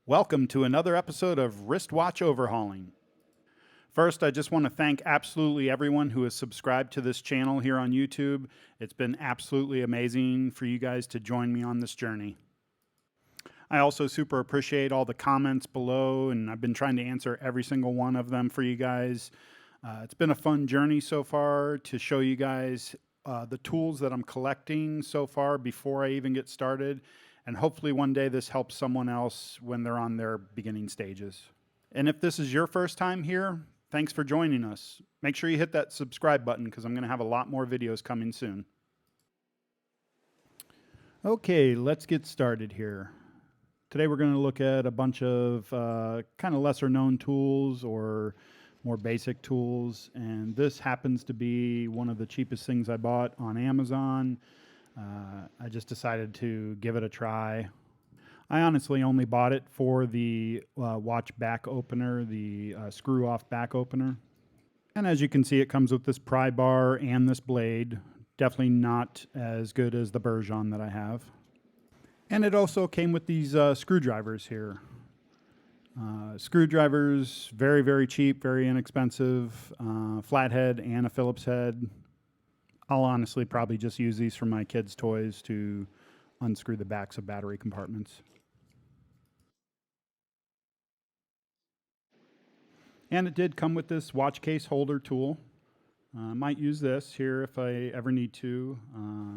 Welcome to another episode of Wristwatch Overhauling. First, I just want to thank absolutely everyone who has subscribed to this channel here on YouTube. It's been absolutely amazing for you guys to join me on this journey. I also super appreciate all the comments below, and I've been trying to answer every single one of them for you guys. It's been a fun journey so far to show you guys the tools that I'm collecting so far before I even get started. And hopefully one day this helps someone else when they're on their beginning stages. And if this is your first time here, thanks for joining us. Make sure you hit that subscribe button because I'm going to have a lot more videos coming soon. Okay, let's get started here. Today we're going to look at a bunch of kind of lesser known tools or more basic tools. And this happens to be one of the cheapest things I bought on Amazon. I just decided to give it a try. I honestly only bought it for the watch back opener, the screw off back opener. And as you can see, it comes with this pry bar and this blade. Definitely not as good as the Bergeon that I have. And it also came with these screwdrivers here. Screwdrivers, very, very cheap, very inexpensive, flathead and a Phillips head. I'll honestly probably just use these for my kids' toys to unscrew the backs of battery compartments. And it did come with this watch case holder tool. I might use this here if I ever need to.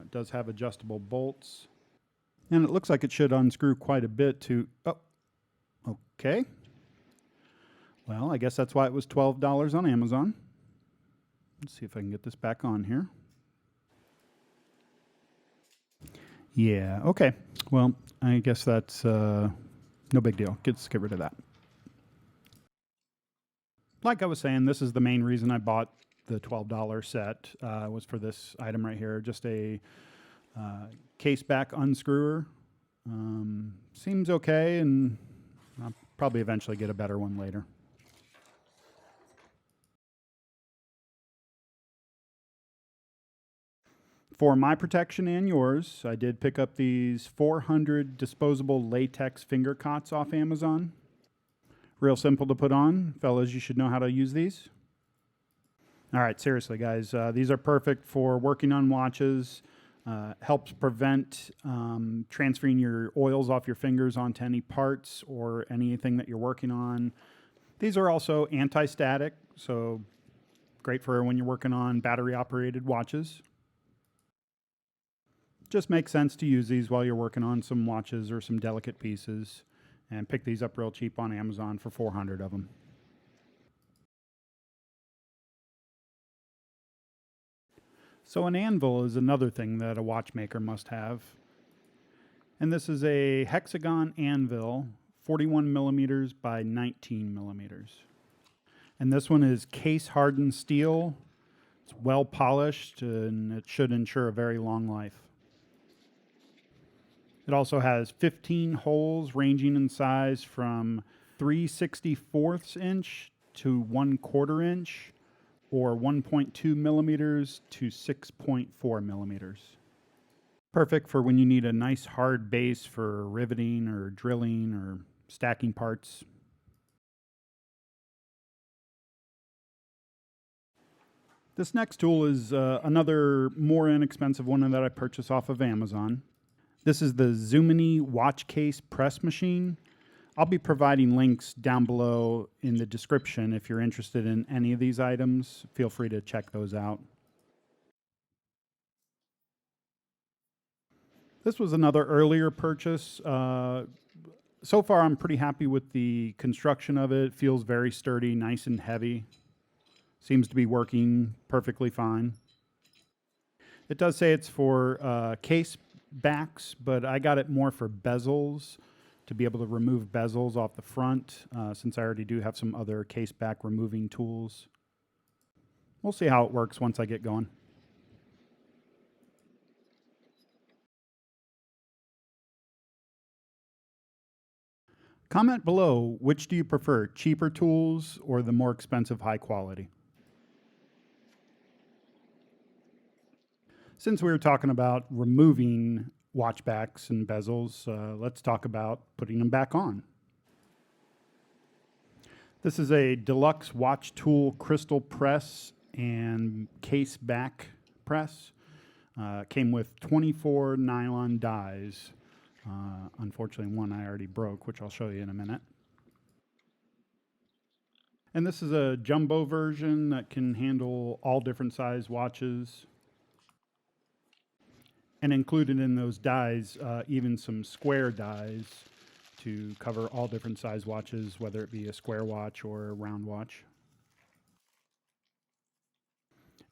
It does have adjustable bolts. And it looks like it should unscrew quite a bit to... Oh, okay. Well, I guess that's why it was $12 on Amazon. Let's see if I can get this back on here. Yeah, okay. Well, I guess that's no big deal. Let's get rid of that. Like I was saying, this is the main reason I bought the $12 set, was for this item right here. Just a case back unscrewer. Seems okay, and I'll probably eventually get a better one later. For my protection and yours, I did pick up these 400 disposable latex finger cots off Amazon. Real simple to put on. Fellas, you should know how to use these. All right, seriously, guys. These are perfect for working on watches. Helps prevent transferring your oils off your fingers onto any parts or anything that you're working on. These are also anti-static, so great for when you're working on battery-operated watches. Just makes sense to use these while you're working on some watches or some delicate pieces, and pick these up real cheap on Amazon for 400 of them. So an anvil is another thing that a watchmaker must have. And this is a hexagon anvil, 41 millimeters by 19 millimeters. And this one is case hardened steel. It's well polished and it should ensure a very long life. It also has 15 holes ranging in size from 3/64 inch to 1/4 inch, or 1.2 millimeters to 6.4 millimeters. Perfect for when you need a nice hard base for riveting or drilling or stacking parts. This next tool is another more inexpensive one that I purchased off of Amazon. This is the Zoomini watch case press machine. I'll be providing links down below in the description if you're interested in any of these items. Feel free to check those out. This was another earlier purchase. So far, I'm pretty happy with the construction of it. It feels very sturdy, nice and heavy. Seems to be working perfectly fine. It does say it's for case backs, but I got it more for bezels, to be able to remove bezels off the front, since I already do have some other case back removing tools. We'll see how it works once I get going. Comment below, which do you prefer, cheaper tools or the more expensive high quality? Since we were talking about removing watch backs and bezels, let's talk about putting them back on. This is a deluxe watch tool crystal press and case back press. Came with 24 nylon dies. Unfortunately, one I already broke, which I'll show you in a minute. And this is a jumbo version that can handle all different size watches. And included in those dies, even some square dies to cover all different size watches, whether it be a square watch or a round watch.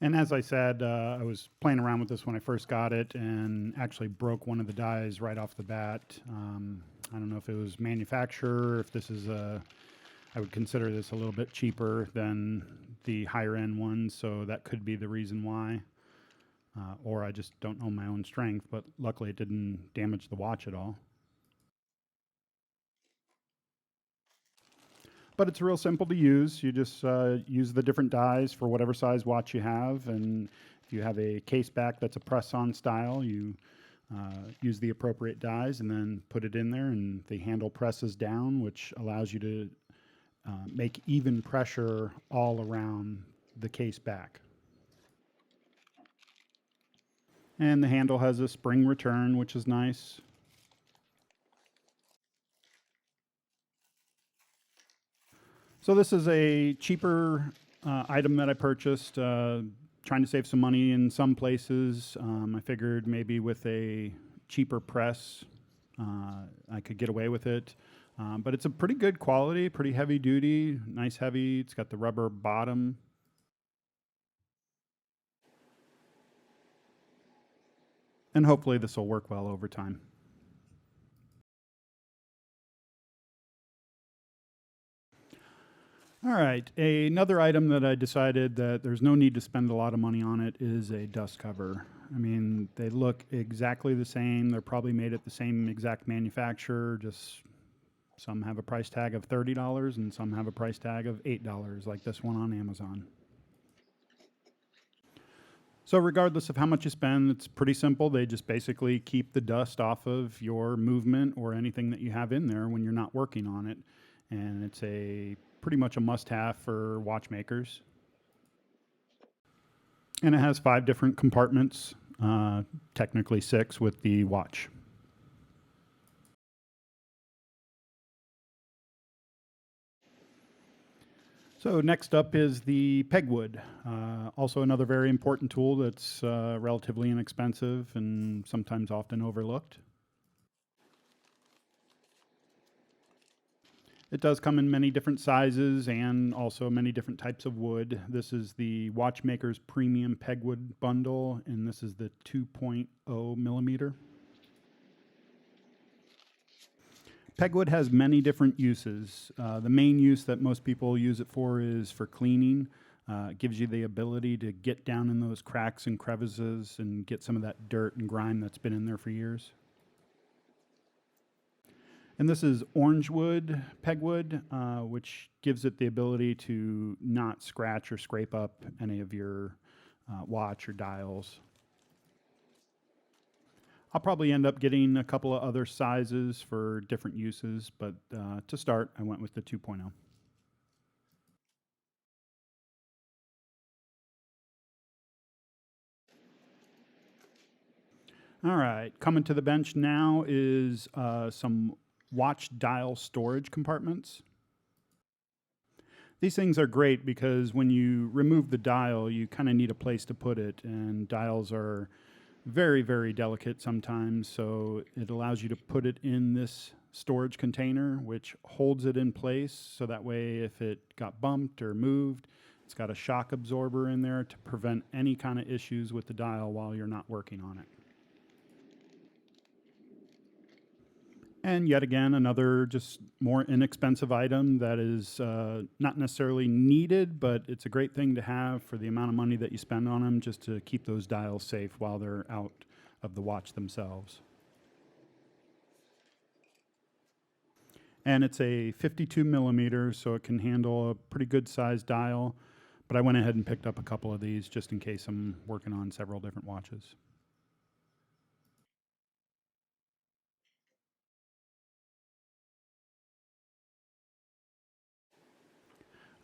And as I said, I was playing around with this when I first got it and actually broke one of the dies right off the bat. I don't know if it was manufacturer, if this is I would consider this a little bit cheaper than the higher end ones, so that could be the reason why. Or I just don't know my own strength, but luckily it didn't damage the watch at all. But it's real simple to use. You just use the different dies for whatever size watch you have, and if you have a case back that's a press-on style, you use the appropriate dies and then put it in there, and the handle presses down, which allows you to make even pressure all around the case back. And the handle has a spring return, which is nice. So this is a cheaper item that I purchased, trying to save some money in some places. I figured maybe with a cheaper press, I could get away with it. But it's a pretty good quality, pretty heavy duty, nice heavy. It's got the rubber bottom. And hopefully this will work well over time. All right, another item that I decided that there's no need to spend a lot of money on it is a dust cover. I mean, they look exactly the same. They're probably made at the same exact manufacturer, just some have a price tag of $30 and some have a price tag of $8, like this one on Amazon. So regardless of how much you spend, it's pretty simple. They just basically keep the dust off of your movement or anything that you have in there when you're not working on it. And it's pretty much a must-have for watchmakers. And it has 5 different compartments, technically 6 with the watch. So next up is the pegwood, also another very important tool that's relatively inexpensive and sometimes often overlooked. It does come in many different sizes and also many different types of wood. This is the Watchmaker's Premium Pegwood Bundle, and this is the 2.0 millimeter. Pegwood has many different uses. The main use that most people use it for is for cleaning. It gives you the ability to get down in those cracks and crevices and get some of that dirt and grime that's been in there for years. And this is orangewood pegwood, which gives it the ability to not scratch or scrape up any of your watch or dials. I'll probably end up getting a couple of other sizes for different uses, but to start, I went with the 2.0. All right, coming to the bench now is some watch dial storage compartments. These things are great because when you remove the dial, you kind of need a place to put it, and dials are very, very delicate sometimes, so it allows you to put it in this storage container, which holds it in place, so that way if it got bumped or moved, it's got a shock absorber in there to prevent any kind of issues with the dial while you're not working on it. And yet again, another just more inexpensive item that is not necessarily needed, but it's a great thing to have for the amount of money that you spend on them, just to keep those dials safe while they're out of the watch themselves. And it's a 52 millimeter, so it can handle a pretty good sized dial. But I went ahead and picked up a couple of these just in case I'm working on several different watches.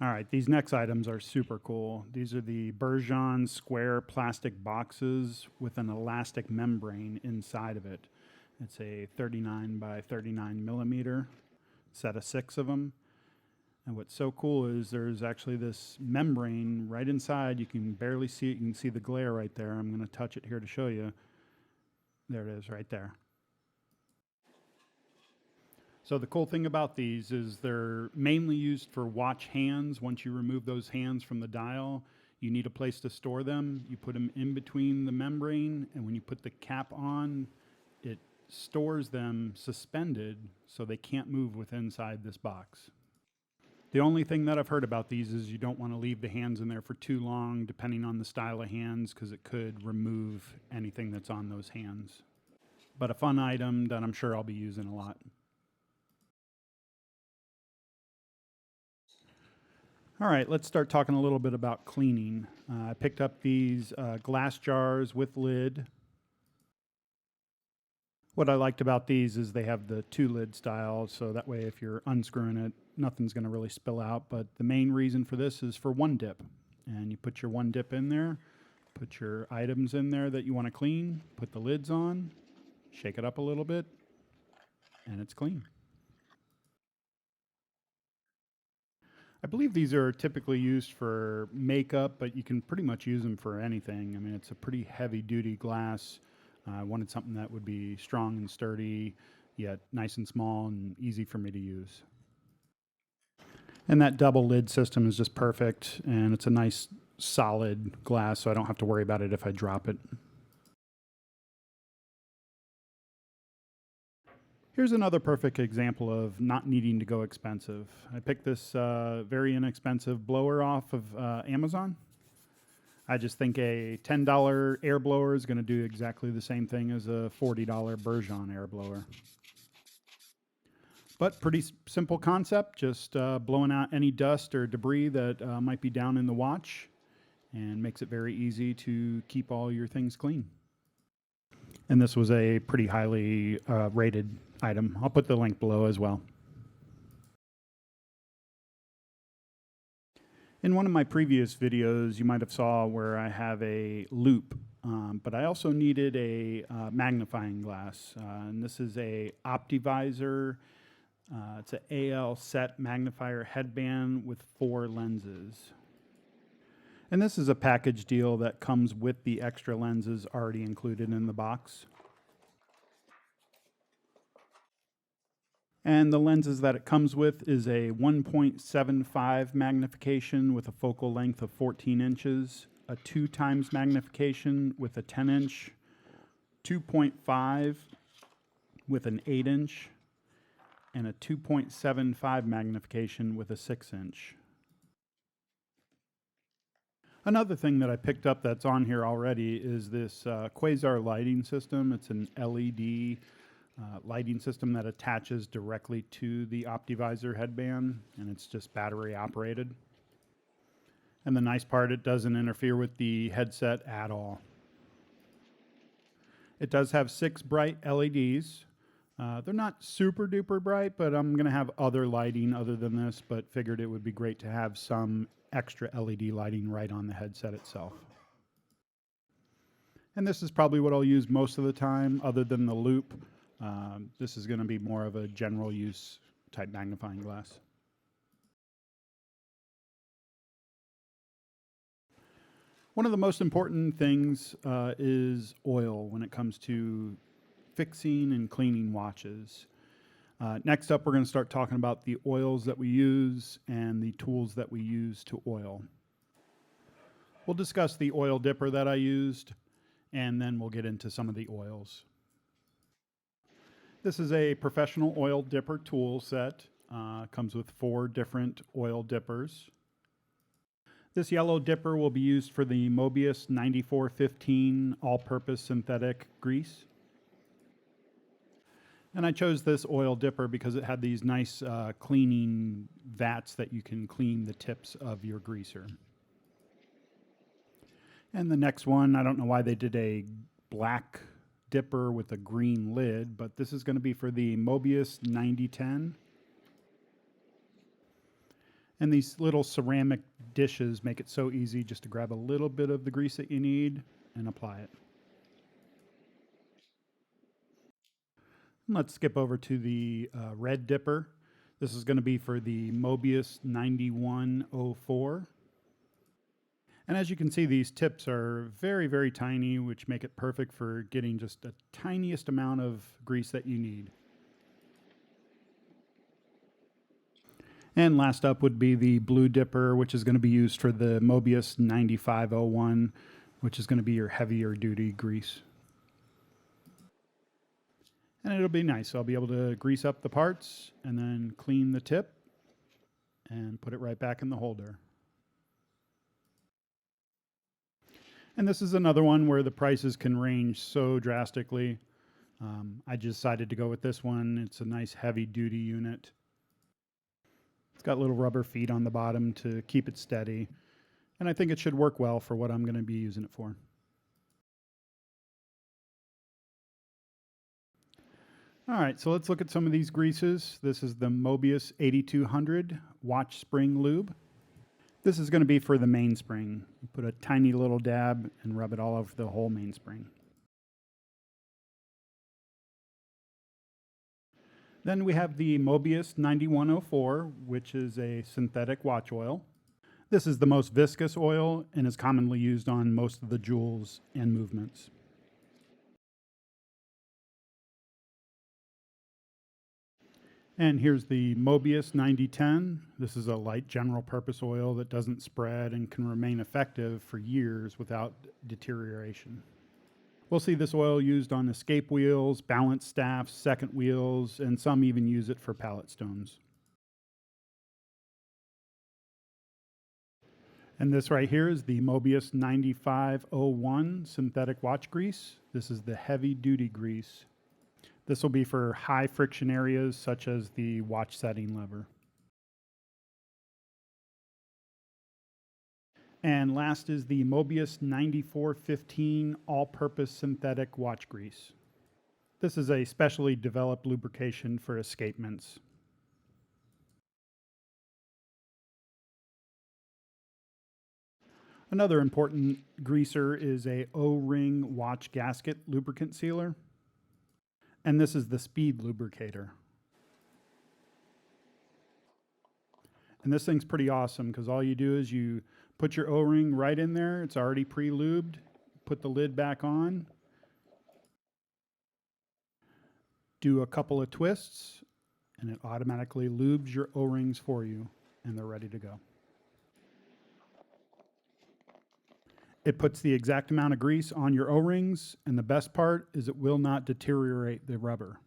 All right, these next items are super cool. These are the Bergeon square plastic boxes with an elastic membrane inside of it. It's a 39 by 39 millimeter, set of 6 of them. And what's so cool is there's actually this membrane right inside. You can barely see it. You can see the glare right there. I'm going to touch it here to show you. There it is right there. So the cool thing about these is they're mainly used for watch hands. Once you remove those hands from the dial, you need a place to store them. You put them in between the membrane, and when you put the cap on, it stores them suspended so they can't move with inside this box. The only thing that I've heard about these is you don't want to leave the hands in there for too long, depending on the style of hands, because it could remove anything that's on those hands. But a fun item that I'm sure I'll be using a lot. All right, let's start talking a little bit about cleaning. I picked up these glass jars with lid. What I liked about these is they have the 2-lid style, so that way if you're unscrewing it, nothing's going to really spill out. But the main reason for this is for one dip. And you put your one dip in there, put your items in there that you want to clean, put the lids on, shake it up a little bit, and it's clean. I believe these are typically used for makeup, but you can pretty much use them for anything. I mean, it's a pretty heavy-duty glass. I wanted something that would be strong and sturdy, yet nice and small and easy for me to use. And that double lid system is just perfect, and it's a nice solid glass, so I don't have to worry about it if I drop it. Here's another perfect example of not needing to go expensive. I picked this very inexpensive blower off of Amazon. I just think a $10 air blower is going to do exactly the same thing as a $40 Bergeon air blower. But pretty simple concept, just blowing out any dust or debris that might be down in the watch, and makes it very easy to keep all your things clean. And this was a pretty highly rated item. I'll put the link below as well. In one of my previous videos, you might have saw where I have a loop, but I also needed a magnifying glass. And this is a Optivisor. It's an AL set magnifier headband with 4 lenses. And this is a package deal that comes with the extra lenses already included in the box. And the lenses that it comes with is a 1.75 magnification with a focal length of 14 inches, a 2 times magnification with a 10 inch, 2.5 with an 8 inch, and a 2.75 magnification with a 6 inch. Another thing that I picked up that's on here already is this Quasar lighting system. It's an LED lighting system that attaches directly to the Optivisor headband, and it's just battery operated. And the nice part, it doesn't interfere with the headset at all. It does have 6 bright LEDs. They're not super duper bright, but I'm going to have other lighting other than this, but figured it would be great to have some extra LED lighting right on the headset itself. And this is probably what I'll use most of the time other than the loop. This is going to be more of a general use type magnifying glass. One of the most important things is oil when it comes to fixing and cleaning watches. Next up, we're going to start talking about the oils that we use and the tools that we use to oil. We'll discuss the oil dipper that I used, and then we'll get into some of the oils. This is a professional oil dipper tool set. Comes with 4 different oil dippers. This yellow dipper will be used for the Mobius 9415 all-purpose synthetic grease. And I chose this oil dipper because it had these nice cleaning vats that you can clean the tips of your greaser. And the next one, I don't know why they did a black dipper with a green lid, but this is going to be for the Mobius 9010. And these little ceramic dishes make it so easy just to grab a little bit of the grease that you need and apply it. And let's skip over to the red dipper. This is going to be for the Mobius 9104. And as you can see, these tips are very, very tiny, which make it perfect for getting just the tiniest amount of grease that you need. And last up would be the blue dipper, which is going to be used for the Mobius 9501, which is going to be your heavier duty grease. And it'll be nice. I'll be able to grease up the parts and then clean the tip and put it right back in the holder. And this is another one where the prices can range so drastically. I decided to go with this one. It's a nice heavy duty unit. It's got little rubber feet on the bottom to keep it steady. And I think it should work well for what I'm going to be using it for. All right, so let's look at some of these greases. This is the Mobius 8200 Watch Spring Lube. This is going to be for the mainspring. You put a tiny little dab and rub it all over the whole mainspring. Then we have the Mobius 9104, which is a synthetic watch oil. This is the most viscous oil and is commonly used on most of the jewels and movements. And here's the Mobius 9010. This is a light general purpose oil that doesn't spread and can remain effective for years without deterioration. We'll see this oil used on escape wheels, balance staffs, second wheels, and some even use it for pallet stones. And this right here is the Mobius 9501 synthetic watch grease. This is the heavy duty grease. This will be for high friction areas such as the watch setting lever. And last is the Mobius 9415 all-purpose synthetic watch grease. This is a specially developed lubrication for escapements. Another important greaser is a O-ring watch gasket lubricant sealer. And this is the speed lubricator. And this thing's pretty awesome because all you do is you put your O-ring right in there. It's already pre-lubed. Put the lid back on. Do a couple of twists and it automatically lubes your O-rings for you and they're ready to go. It puts the exact amount of grease on your O-rings, and the best part is it will not deteriorate the rubber.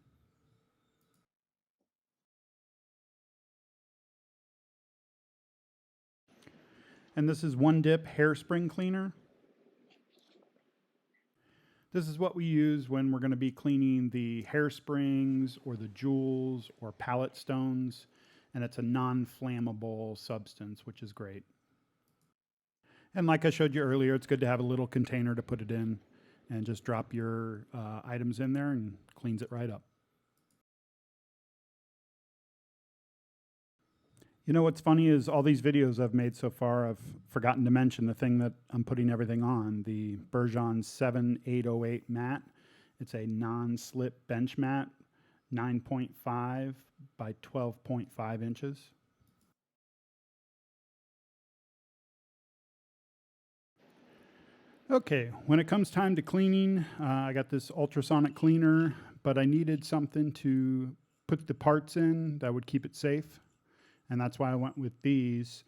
And this is One Dip hairspring cleaner. This is what we use when we're going to be cleaning the hairsprings or the jewels or pallet stones, and it's a non-flammable substance, which is great. And like I showed you earlier, it's good to have a little container to put it in and just drop your items in there and cleans it right up. You know what's funny is all these videos I've made so far, I've forgotten to mention the thing that I'm putting everything on, the Bergeon 7808 mat. It's a non-slip bench mat, 9.5 by 12.5 inches. Okay, when it comes time to cleaning, I got this ultrasonic cleaner, but I needed something to put the parts in that would keep it safe. And that's why I went with these,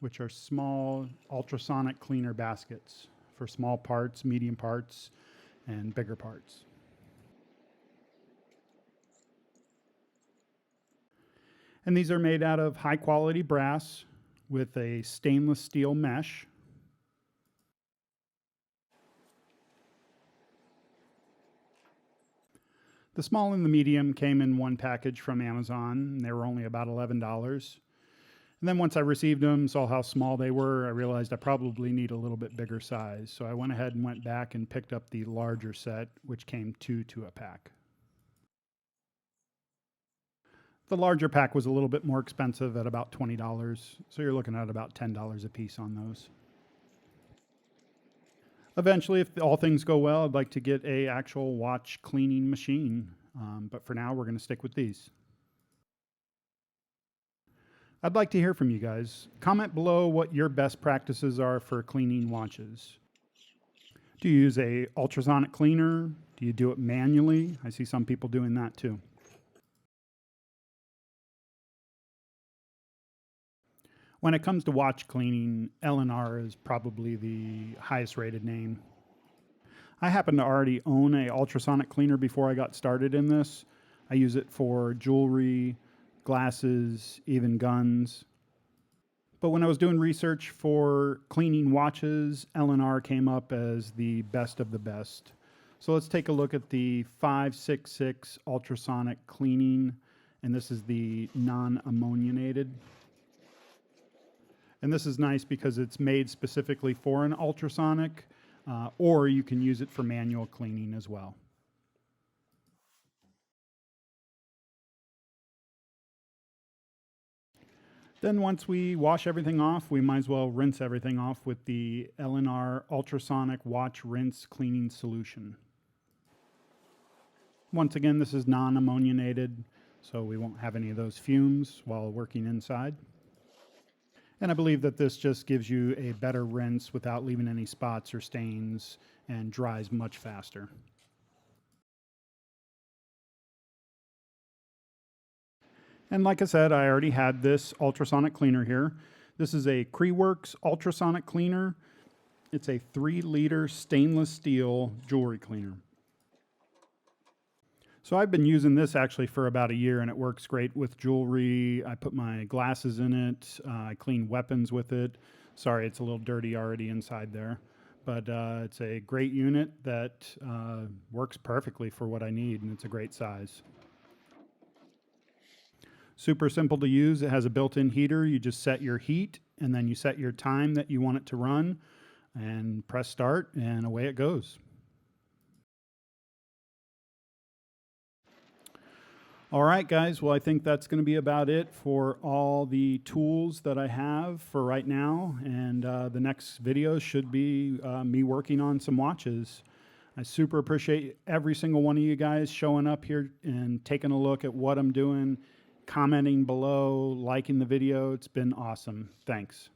which are small ultrasonic cleaner baskets for small parts, medium parts, and bigger parts. And these are made out of high quality brass with a stainless steel mesh. The small and the medium came in one package from Amazon, and they were only about $11. And then once I received them, saw how small they were, I realized I probably need a little bit bigger size. So I went ahead and went back and picked up the larger set, which came 2 to a pack. The larger pack was a little bit more expensive at about $20, so you're looking at about $10 a piece on those. Eventually, if all things go well, I'd like to get a actual watch cleaning machine, but for now, we're going to stick with these. I'd like to hear from you guys. Comment below what your best practices are for cleaning watches. Do you use a ultrasonic cleaner? Do you do it manually? I see some people doing that too. When it comes to watch cleaning, L&R is probably the highest rated name. I happen to already own a ultrasonic cleaner before I got started in this. I use it for jewelry, glasses, even guns. But when I was doing research for cleaning watches, L&R came up as the best of the best. So let's take a look at the 566 ultrasonic cleaning, and this is the non-ammoniated. And this is nice because it's made specifically for an ultrasonic, or you can use it for manual cleaning as well. Then once we wash everything off, we might as well rinse everything off with the L&R Ultrasonic Watch Rinse Cleaning Solution. Once again, this is non-ammoniated, so we won't have any of those fumes while working inside. And I believe that this just gives you a better rinse without leaving any spots or stains and dries much faster. And like I said, I already had this ultrasonic cleaner here. This is a Creworks ultrasonic cleaner. It's a 3-liter stainless steel jewelry cleaner. So I've been using this actually for about a year, and it works great with jewelry. I put my glasses in it. I clean weapons with it. Sorry, it's a little dirty already inside there. But it's a great unit that works perfectly for what I need, and it's a great size. Super simple to use. It has a built-in heater. You just set your heat, and then you set your time that you want it to run, and press start, and away it goes. All right, guys. Well, I think that's going to be about it for all the tools that I have for right now. And the next video should be me working on some watches. I super appreciate every single one of you guys showing up here and taking a look at what I'm doing, commenting below, liking the video. It's been awesome. Thanks.